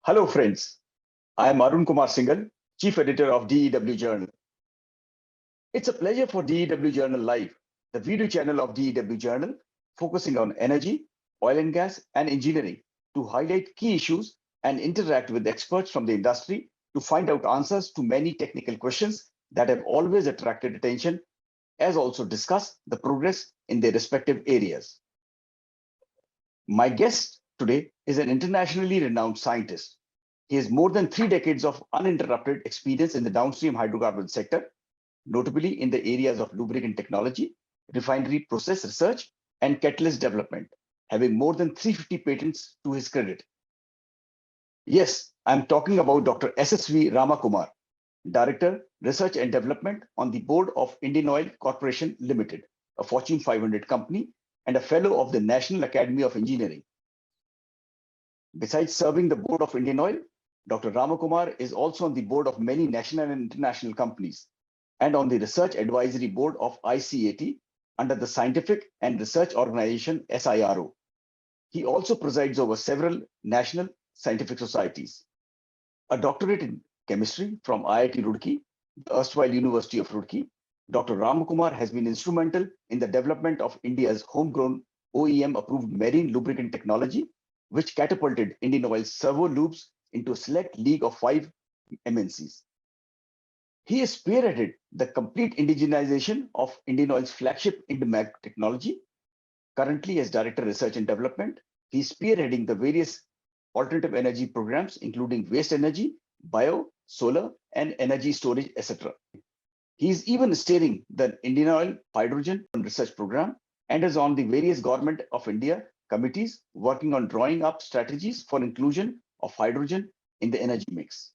Hello friends, I am Ramakumar, Chief Editor of DEW Journal. It's a pleasure for DEW Journal Live, the video channel of DEW Journal, focusing on energy, oil and gas, and engineering to highlight key issues and interact with experts from the industry to find out answers to many technical questions that have always attracted attention, as also discuss the progress in their respective areas. My guest today is an internationally renowned scientist. He has more than 3 decades of uninterrupted experience in the downstream hydrocarbon sector, notably in the areas of lubricant technology, refinery process research, and catalyst development, having more than 350 patents to his credit. Yes, I'm talking about Dr. SSV Ramakumar, Director, Research and Development on the Board of IndianOil Corporation Limited, a Fortune 500 company, and a Fellow of the National Academy of Engineering. Besides serving the Board of IndianOil, Dr. Ramakumar is also on the board of many national and international companies and on the Research Advisory Board of ICAT under the Scientific and Research Organization SIRO. He also presides over several national scientific societies. A doctorate in chemistry from IIT-Roorkee, the erstwhile University of Roorkee, Dr. Ramakumar has been instrumental in the development of India's homegrown OEM-approved marine lubricant technology, which catapulted IndianOil's servo lubes into a select league of 5 MNCs. He has spearheaded the complete indigenization of IndianOil's flagship IndMag technology. Currently, as Director Research and Development, he is spearheading the various alternative energy programs, including waste energy, bio, solar, and energy storage, etc. He is even steering the IndianOil Hydrogen Research Program and is on the various Government of India committees working on drawing up strategies for inclusion of hydrogen in the energy mix.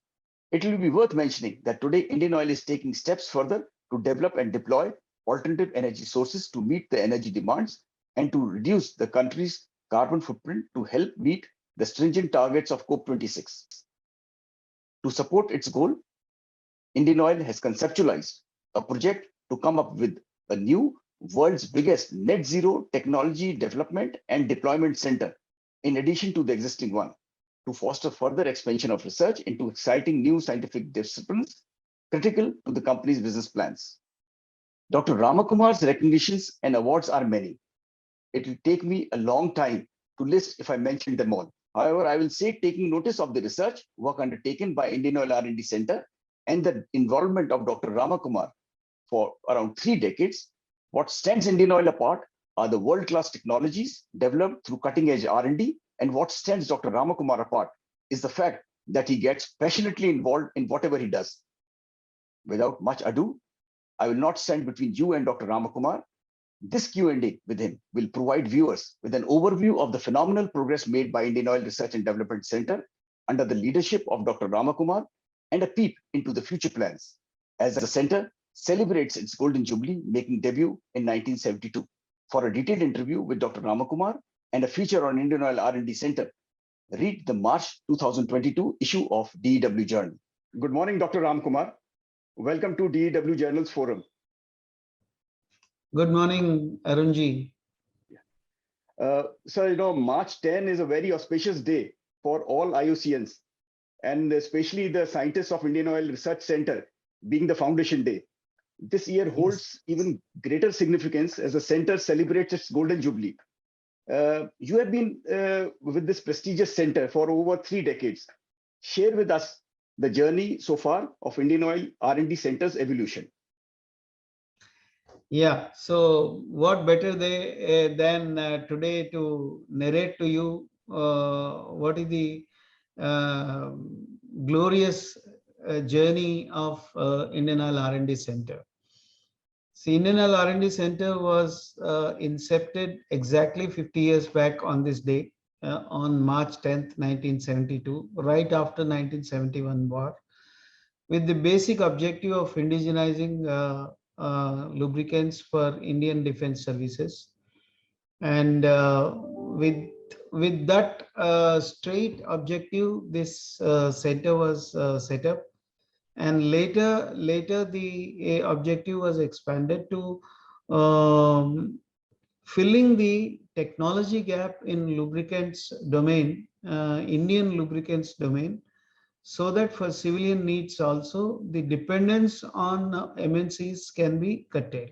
It will be worth mentioning that today IndianOil is taking steps further to develop and deploy alternative energy sources to meet the energy demands and to reduce the country's carbon footprint to help meet the stringent targets of COP26. To support its goal, IndianOil has conceptualized a project to come up with a new world's biggest net zero technology development and deployment center, in addition to the existing one, to foster further expansion of research into exciting new scientific disciplines critical to the company's business plans. Dr. Ramakumar's recognitions and awards are many. It will take me a long time to list if I mention them all. However, I will say taking notice of the research work undertaken by IndianOil R&D Center and the involvement of Dr. Ramakumar for around 3 decades, what stands IndianOil apart are the world-class technologies developed through cutting-edge R&D, and what stands Dr. Ramakumar apart is the fact that he gets passionately involved in whatever he does. Without much ado, I will not stand between you and Dr. Ramakumar. This Q&A with him will provide viewers with an overview of the phenomenal progress made by IndianOil Research and Development Center under the leadership of Dr. Ramakumar and a peep into the future plans as the center celebrates its golden jubilee, making debut in 1972. For a detailed interview with Dr. Ramakumar and a feature on IndianOil R&D Center, read the March 2022 issue of DEW Journal. Good morning, Dr. Ramakumar. Welcome to DEW Journal's forum. Good morning, Arunji. So, March 10 is a very auspicious day for all IOCNs, and especially the scientists of IndianOil Research Center, being the foundation day. This year holds even greater significance as the center celebrates its golden jubilee. You have been with this prestigious center for over 3 decades. Share with us the journey so far of IndianOil R&D Center's evolution. Yeah, so what better than today to narrate to you what is the glorious journey of IndianOil R&D Center. See, IndianOil R&D Center was incepted exactly 50 years back on this day, on March 10th, 1972, right after 1971 war, with the basic objective of indigenizing lubricants for Indian defense services. And with that straight objective, this center was set up. And later the objective was expanded to filling the technology gap in lubricants domain, Indian lubricants domain, so that for civilian needs also the dependence on MNCs can be curtailed.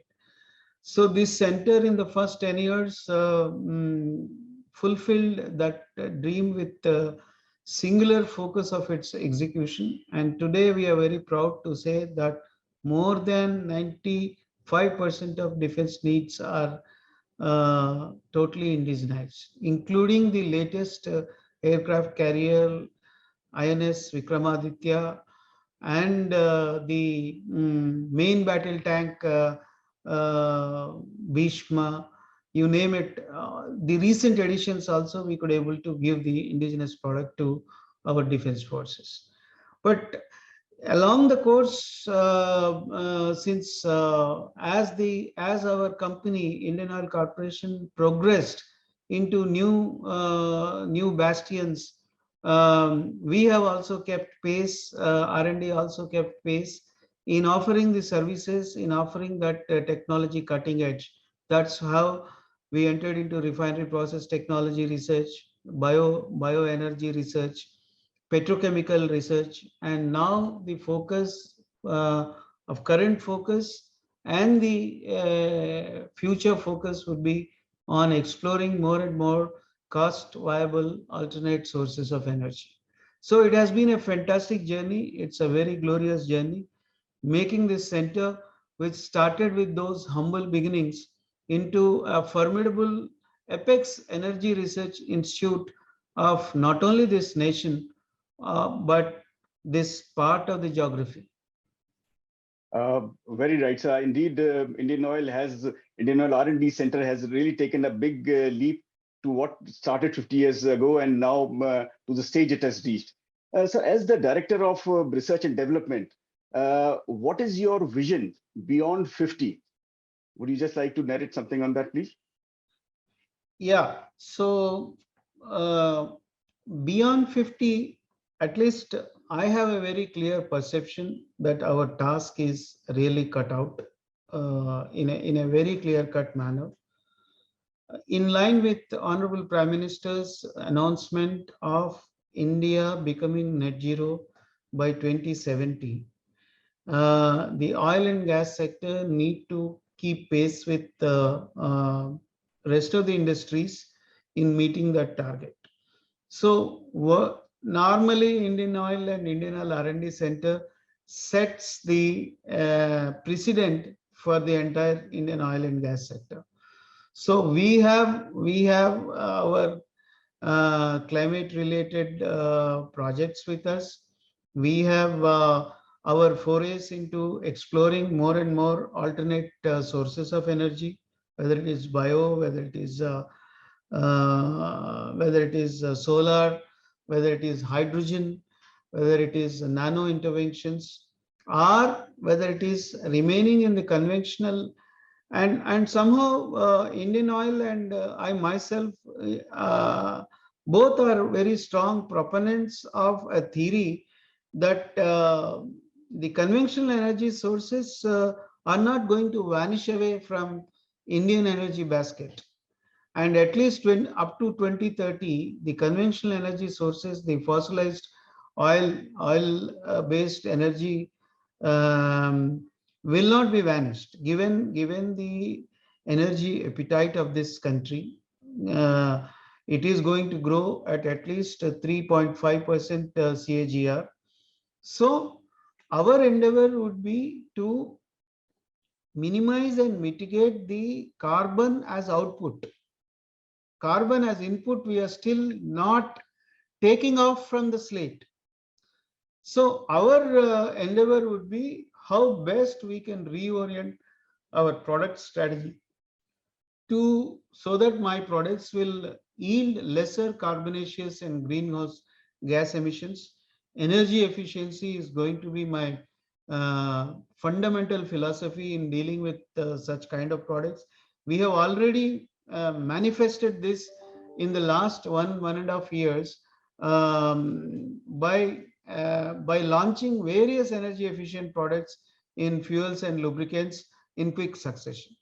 So this center in the first 10 years fulfilled that dream with singular focus of its execution. And today we are very proud to say that more than 95% of defense needs are totally indigenized, including the latest aircraft carrier INS Vikramaditya and the main battle tank Bhishma, you name it. The recent additions also we could able to give the indigenous product to our defense forces. But along the course, since as our company IndianOil Corporation progressed into new bastions, we have also kept pace. R&D also kept pace in offering the services, in offering that technology cutting edge. That's how we entered into refinery process technology research, bioenergy research, petrochemical research, and now the focus of current focus and the future focus would be on exploring more and more cost viable alternate sources of energy. So it has been a fantastic journey. It's a very glorious journey, making this center, which started with those humble beginnings, into a formidable apex energy research institute of not only this nation, but this part of the geography. Very right, sir. Indeed, IndianOil R&D Center has really taken a big leap to what started 50 years ago, and now to the stage it has reached. So, as the Director of Research and Development, what is your vision beyond 50? Would you just like to narrate something on that, please? Yeah. So, beyond 50, at least I have a very clear perception that our task is really cut out in a very clear-cut manner. In line with the Honorable Prime Minister's announcement of India becoming net zero by 2070, the oil and gas sector need to keep pace with the rest of the industries in meeting that target. So normally IndianOil and IndianOil R&D Center sets the precedent for the entire Indian oil and gas sector. So we have our climate related projects with us. We have our forays into exploring more and more alternate sources of energy, whether it is bio, whether it is solar, whether it is hydrogen, whether it is nano interventions, or whether it is remaining in the conventional. And somehow IndianOil and I myself both are very strong proponents of a theory that the conventional energy sources are not going to vanish away from Indian energy basket. And at least up to 2030, the conventional energy sources, the fossilized oil-based energy will not be vanished, given the energy appetite of this country. It is going to grow at least 3.5% CAGR. So our endeavor would be to minimize and mitigate the carbon as output. Carbon as input, we are still not taking off from the slate. So our endeavor would be how best we can reorient our product strategy so that my products will yield lesser carbonaceous and greenhouse gas emissions. Energy efficiency is going to be my fundamental philosophy in dealing with such kind of products. We have already manifested this in the last 1.5 years by launching various energy efficient products in fuels and lubricants in quick succession.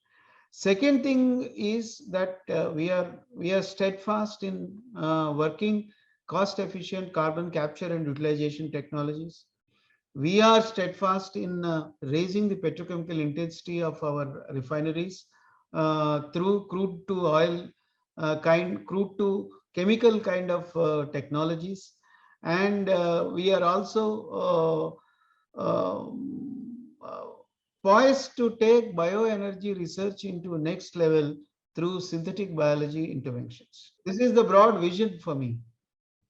Second thing is that we are steadfast in working cost efficient carbon capture and utilization technologies. We are steadfast in raising the petrochemical intensity of our refineries through crude to oil crude to chemical kind of technologies, and we are also poised to take bioenergy research into next level through synthetic biology interventions. This is the broad vision for me.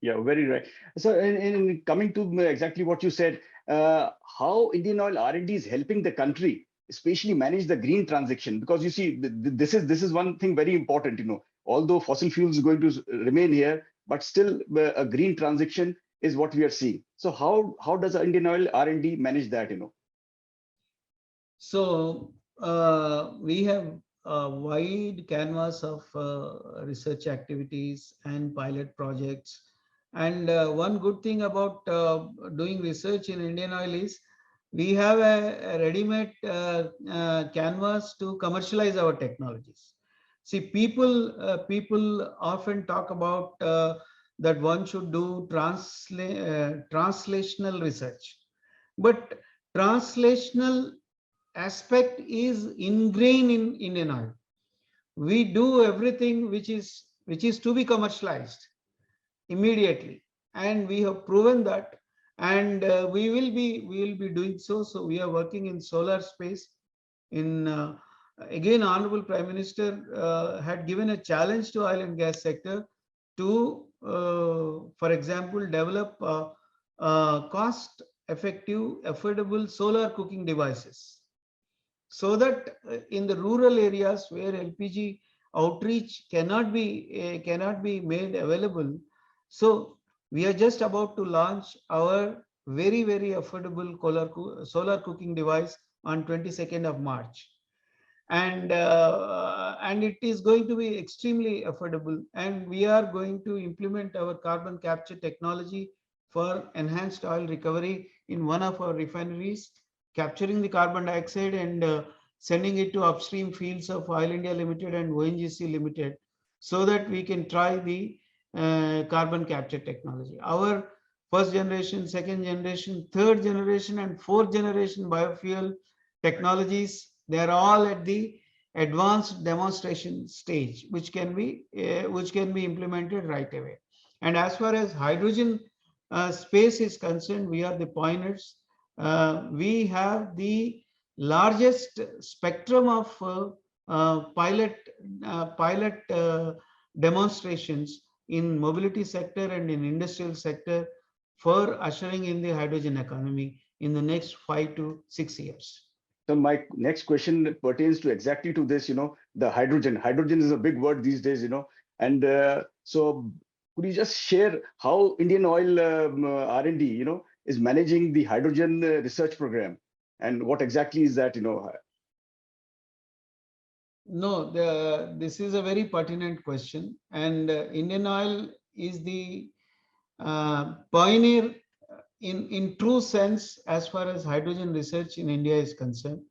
Yeah, very right. So in coming to exactly what you said, how Indian Oil R&D is helping the country, especially manage the green transition, because you see, this is one thing very important. Although fossil fuels is going to remain here, but still a green transition is what we are seeing. So how does Indian Oil R&D manage that? So we have a wide canvas of research activities and pilot projects. And one good thing about doing research in Indian Oil is we have a ready-made canvas to commercialize our technologies. See, people often talk about that one should do translational research, but translational aspect is ingrained in Indian Oil. We do everything which is to be commercialized immediately, and we have proven that, and we will be doing so. So we are working in solar space. In again, Honorable Prime Minister had given a challenge to oil and gas sector to, for example, develop cost effective, affordable solar cooking devices, so that in the rural areas where LPG outreach cannot be made available. So we are just about to launch our very affordable solar cooking device on 22nd of March, and it is going to be extremely affordable, and we are going to implement our carbon capture technology for enhanced oil recovery in one of our refineries, capturing the carbon dioxide and sending it to upstream fields of Oil India Limited and ONGC Limited, so that we can try the carbon capture technology. Our first generation, second generation, third generation, and fourth generation biofuel technologies, they are all at the advanced demonstration stage, which can be implemented right away. And as far as hydrogen space is concerned, we are the pioneers. We have the largest spectrum of pilot demonstrations in mobility sector and in industrial sector for ushering in the hydrogen economy in the next 5 to 6 years. So my next question pertains to exactly to this, the hydrogen. Hydrogen is a big word these days, and so could you just share how Indian Oil R&D, is managing the hydrogen research program, and what exactly is that, No, this is a very pertinent question, and Indian Oil is the pioneer in true sense as far as hydrogen research in India is concerned,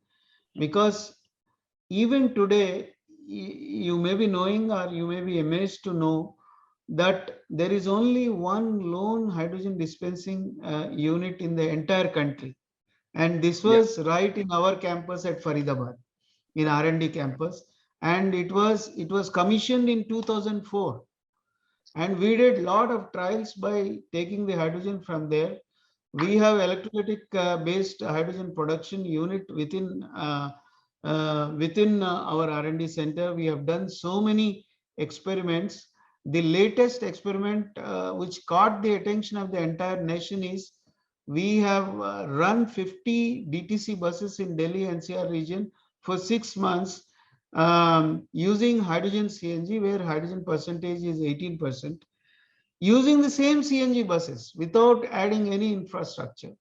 because even today you may be knowing, or you may be amazed to know, that there is only one lone hydrogen dispensing unit in the entire country, and this was right in our campus at Faridabad, in R&D campus, and it was commissioned in 2004, and we did a lot of trials by taking the hydrogen from there. We have electrolytic based hydrogen production unit within our R&D center. We have done so many experiments. The latest experiment which caught the attention of the entire nation is we have run 50 DTC buses in Delhi NCR region for 6 months using hydrogen CNG, where hydrogen percentage is 18%, using the same CNG buses without adding any infrastructure.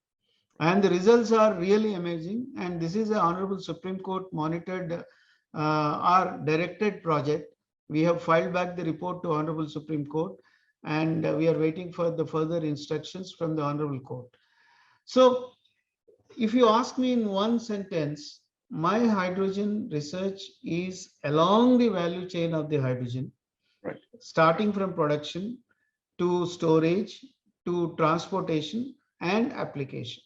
And the results are really amazing. And this is an Honorable Supreme Court monitored or directed project. We have filed back the report to Honorable Supreme Court, and we are waiting for the further instructions from the Honorable Court. So if you ask me in one sentence, my hydrogen research is along the value chain of the hydrogen, Right. starting from production to storage to transportation and application.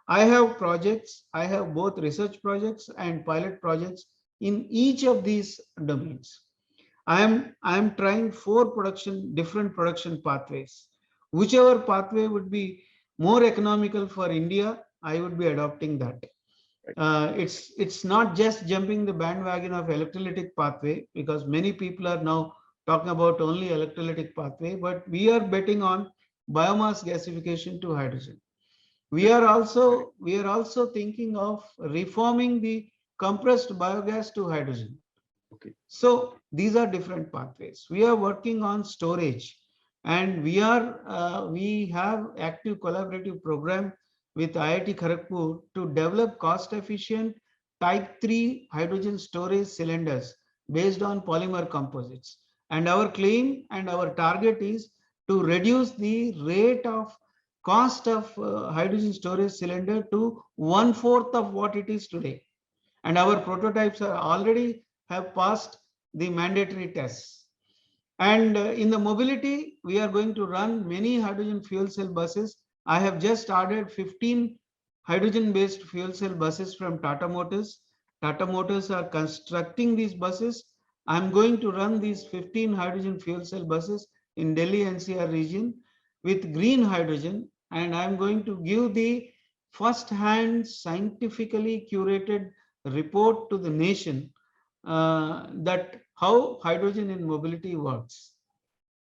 I have projects, I have both research projects and pilot projects in each of these domains. I am trying different production pathways. Whichever pathway would be more economical for India, I would be adopting that. It's not just jumping the bandwagon of electrolytic pathway, because many people are now talking about only electrolytic pathway, but we are betting on biomass gasification to hydrogen. We are also thinking of reforming the compressed biogas to hydrogen. Okay. So these are different pathways. We are working on storage, and we have active collaborative program with IIT Kharagpur to develop cost-efficient Type 3 hydrogen storage cylinders based on polymer composites. And our claim and our target is to reduce the rate of cost of hydrogen storage cylinder to 1/4 of what it is today. And our prototypes are already have passed the mandatory tests. And in the mobility, we are going to run many hydrogen fuel cell buses. I have just ordered 15 hydrogen-based fuel cell buses from Tata Motors. Tata Motors are constructing these buses. I'm going to run these 15 hydrogen fuel cell buses in Delhi NCR region with green hydrogen, and I'm going to give the first-hand scientifically curated report to the nation that how hydrogen in mobility works.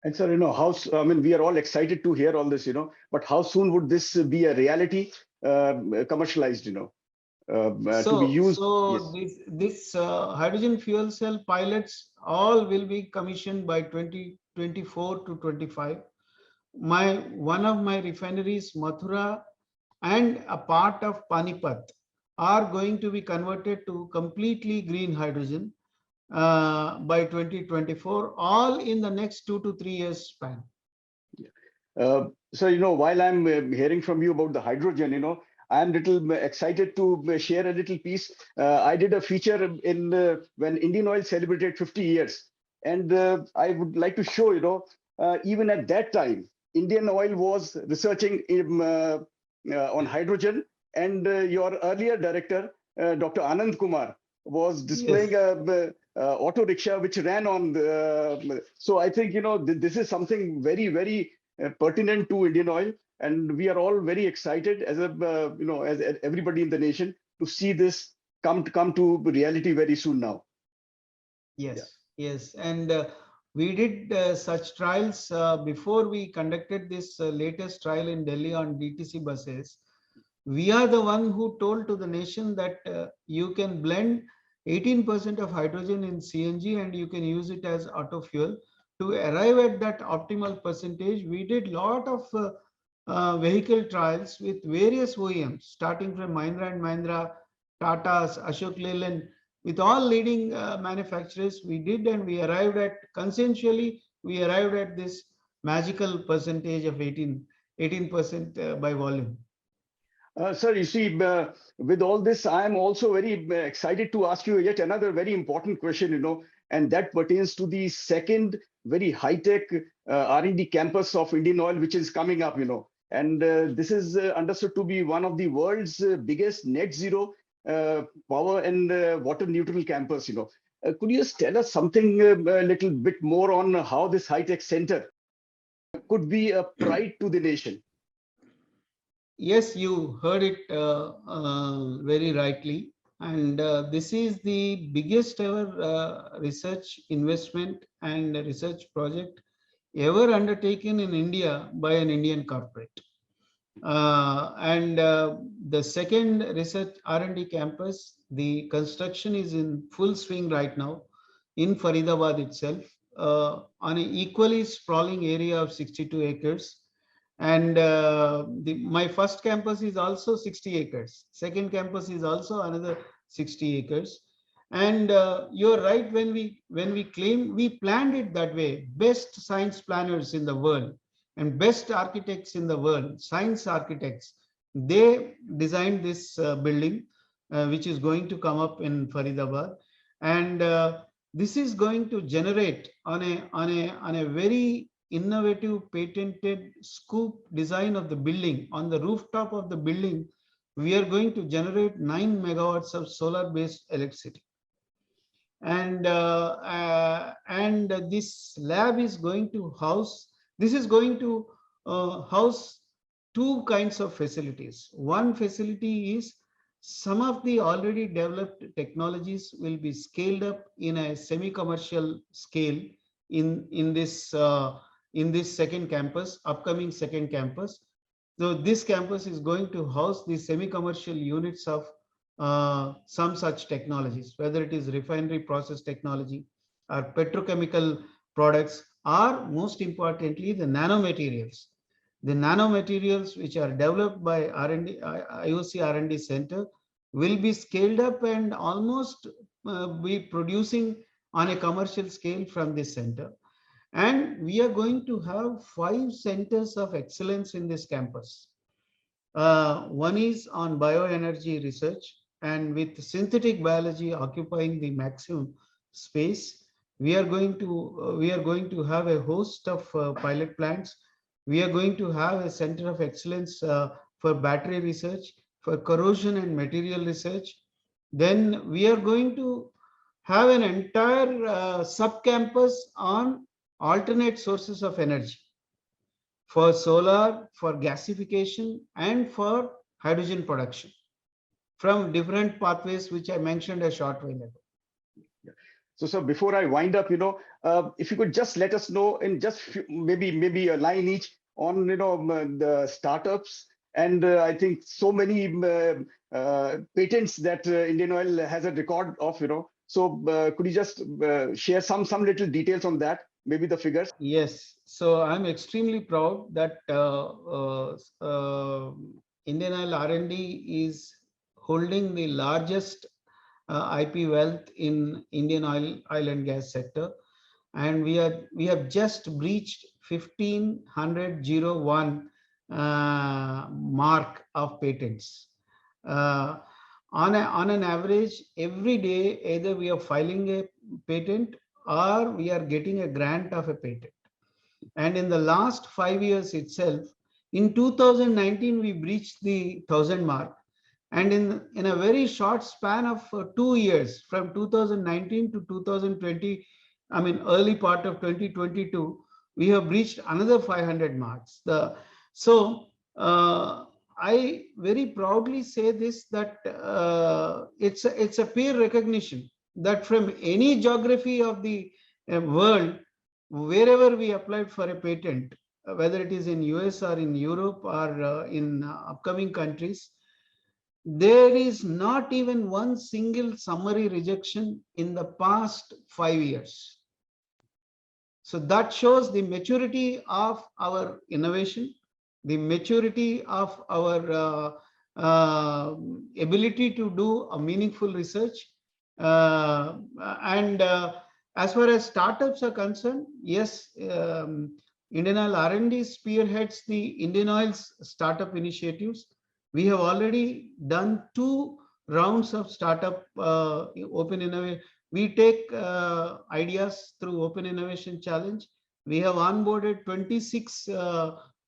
And sir, I mean, we are all excited to hear all this, but how soon would this be a reality, commercialized, to be used? So Yes. this hydrogen fuel cell pilots all will be commissioned by 2024 to 25. One of my refineries, Mathura, and a part of Panipat are going to be converted to completely green hydrogen by 2024, all in the next 2 to 3 years span. So, while I'm hearing from you about the hydrogen, I'm little excited to share a little piece. I did a feature in when IndianOil celebrated 50 years. And I would like to show, even at that time, IndianOil was researching on hydrogen. And your earlier director, Dr. Anand Kumar, was displaying a auto rickshaw which ran on the. So I think, this is something very, very pertinent to IndianOil. And we are all very excited as as everybody in the nation to see this come to reality very soon now. Yes, yes. And we did such trials before we conducted this latest trial in Delhi on DTC buses. We are the one who told to the nation that you can blend 18% of hydrogen in CNG and you can use it as auto fuel. To arrive at that optimal percentage, we did lot of vehicle trials with various OEMs, starting from Mahindra and Mahindra, Tata's, Ashok Leyland, with all leading manufacturers. We did, and we arrived at, consensually, we arrived at this magical percentage of 18% by volume. Sir, you see, with all this, I'm also very excited to ask you yet another very important question, and that pertains to the second very high-tech R&D campus of IndianOil, which is coming up, And this is understood to be one of the world's biggest net zero power and water neutral campus, Could you just tell us something a little bit more on how this high-tech center could be a pride to the nation? Yes, you heard it very rightly. And this is the biggest ever research investment and research project ever undertaken in India by an Indian corporate. The second research R&D campus, the construction is in full swing right now in Faridabad itself, on an equally sprawling area of 62 acres. And my first campus is also 60 acres. Second campus is also another 60 acres. And you're right, when we claim, we planned it that way. Best science planners in the world and best architects in the world, science architects, they designed this building. which is going to come up in Faridabad, and this is going to generate on a very innovative patented scoop design of the building. On the rooftop of the building, we are going to generate 9 megawatts of solar based electricity, and this lab is going to house, this is going to house two kinds of facilities. One facility is some of the already developed technologies will be scaled up in a semi-commercial scale in this second campus, upcoming second campus. So this campus is going to house the semi-commercial units of some such technologies, whether it is refinery process technology or petrochemical products, or most importantly, the nanomaterials. The nanomaterials which are developed by R&D, IOC R&D Center will be scaled up and almost be producing on a commercial scale from this center. And we are going to have 5 centers of excellence in this campus. One is on bioenergy research, and with synthetic biology occupying the maximum space, we are going to have a host of pilot plants. We are going to have a center of excellence for battery research, for corrosion and material research. Then we are going to have an entire sub-campus on alternate sources of energy, for solar, for gasification, and for hydrogen production from different pathways, which I mentioned a short while ago. So before I wind up, if you could just let us know in just maybe a line each on the startups, and I think so many patents that IndianOil has a record of. So could you just share some little details on that? Maybe the figures. Yes. So I'm extremely proud that IndianOil R&D is holding the largest IP wealth in Indian oil and gas sector, and we have just breached 1501 mark of patents. On an average, every day, either we are filing a patent or we are getting a grant of a patent. And in the last 5 years itself, in 2019, we breached the 1000 mark. And in a very short span of 2 years, from 2019 to 2020, I mean, early part of 2022, we have breached another 500 marks. I very proudly say this, that it's a peer recognition that from any geography of the world, wherever we applied for a patent, whether it is in US or in Europe or in upcoming countries, there is not even one single summary rejection in the past 5 years. So that shows the maturity of our innovation, the maturity of our ability to do a meaningful research. As far as startups are concerned, yes, IndianOil R&D spearheads the IndianOil's startup initiatives. We have already done 2 rounds of startup open innovation. We take ideas through Open Innovation Challenge. We have onboarded 26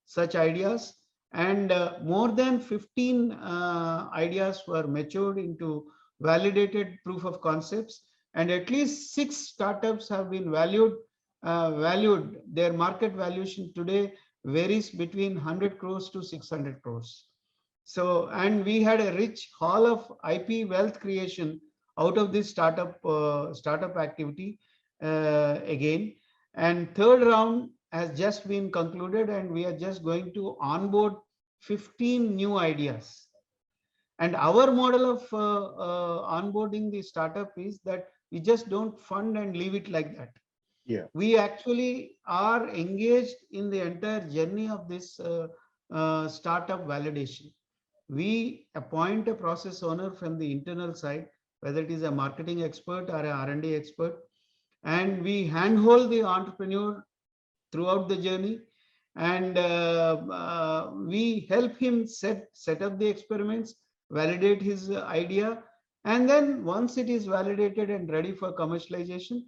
such ideas, and more than 15 ideas were matured into validated proof of concepts, and at least 6 startups have been valued. Their market valuation today varies between 100 crores to 600 crores. So, and we had a rich haul of IP wealth creation out of this startup activity again. And third round has just been concluded, and we are just going to onboard 15 new ideas. And our model of onboarding the startup is that we just don't fund and leave it like that. Yeah. We actually are engaged in the entire journey of this startup validation. We appoint a process owner from the internal side, whether it is a marketing expert or a R&D expert, and we handhold the entrepreneur throughout the journey, and we help him set up the experiments, validate his idea. And then once it is validated and ready for commercialization,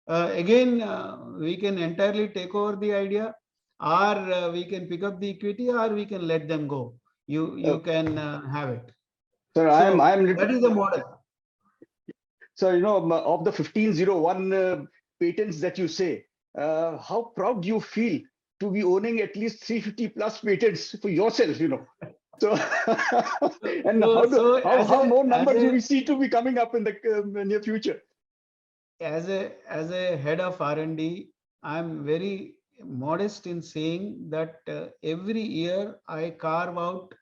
again, we can entirely take over the idea, or we can pick up the equity, or we can let them go. You can have it. Sir, So I'm that is the model. So, of the 1501 patents that you say, how proud do you feel to be owning at least 350 plus patents for yourself, So, and how more numbers do we see to be coming up in the near future? As a head of R&D, I'm very modest in saying that every year I carve out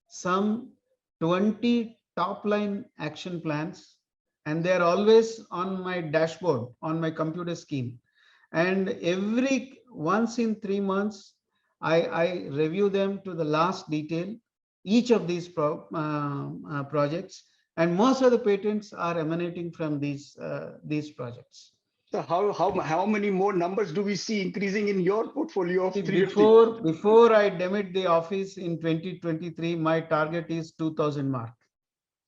some 20 top line action plans, and they are always on my dashboard on my computer scheme. And every once in 3 months, I review them to the last detail, each of these projects, and most of the patents are emanating from these projects. So how many more numbers do we see increasing in your portfolio of 350? Before I demit the office in 2023, my target is 2000 mark.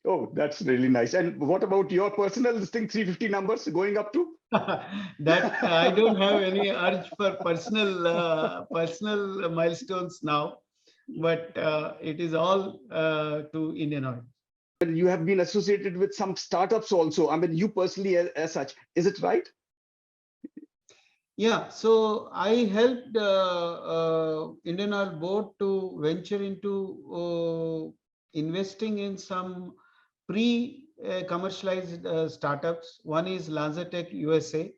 Oh, that's really nice. And what about your personal thing, 350 numbers going up to? That I don't have any urge for personal milestones now, but it is all to IndianOil. You have been associated with some startups also. I mean, you personally as such, is it right? Yeah, so I helped IndianOil board to venture into investing in some pre-commercialized startups. One is Lanzatech USA.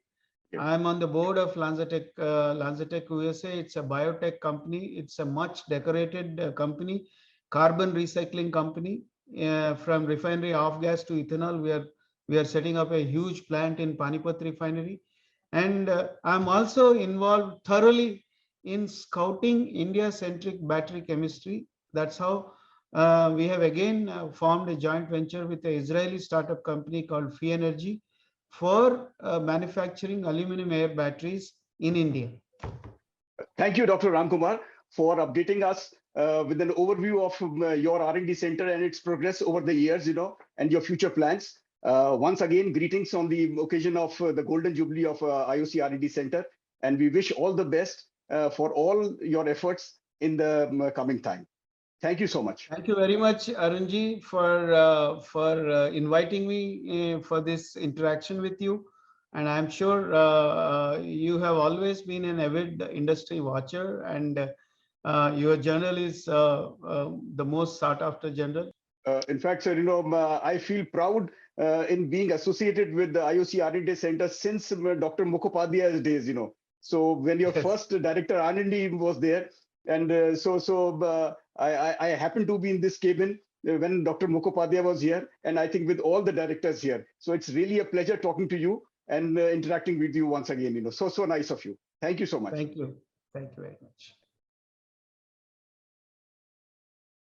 Yeah. I'm on the board of Lanzatech USA. It's a biotech company. It's a much decorated company, carbon recycling company. From refinery off gas to ethanol, we are setting up a huge plant in Panipat refinery. And I'm also involved thoroughly in scouting India-centric battery chemistry. That's how we have again formed a joint venture with an Israeli startup company called FIPI Energy for manufacturing aluminum air batteries in India. Thank you, Dr. Ramakumar, for updating us with an overview of your R&D center and its progress over the years, and your future plans. Once again, greetings on the occasion of the Golden Jubilee of IOC R&D Center, and we wish all the best for all your efforts in the coming time. Thank you so much. Thank you very much, Arunji, for inviting me for this interaction with you. And I'm sure you have always been an avid industry watcher, and your journal is the most sought after journal. In fact, sir, I feel proud in being associated with the IOC R&D Center since Dr. Mukhopadhyay's days, So when your first director R&D was there, and I happened to be in this cabin when Dr. Mukhopadhyay was here, and I think with all the directors here. So it's really a pleasure talking to you and interacting with you once again, So nice of you. Thank you so much. Thank you. Thank you very much.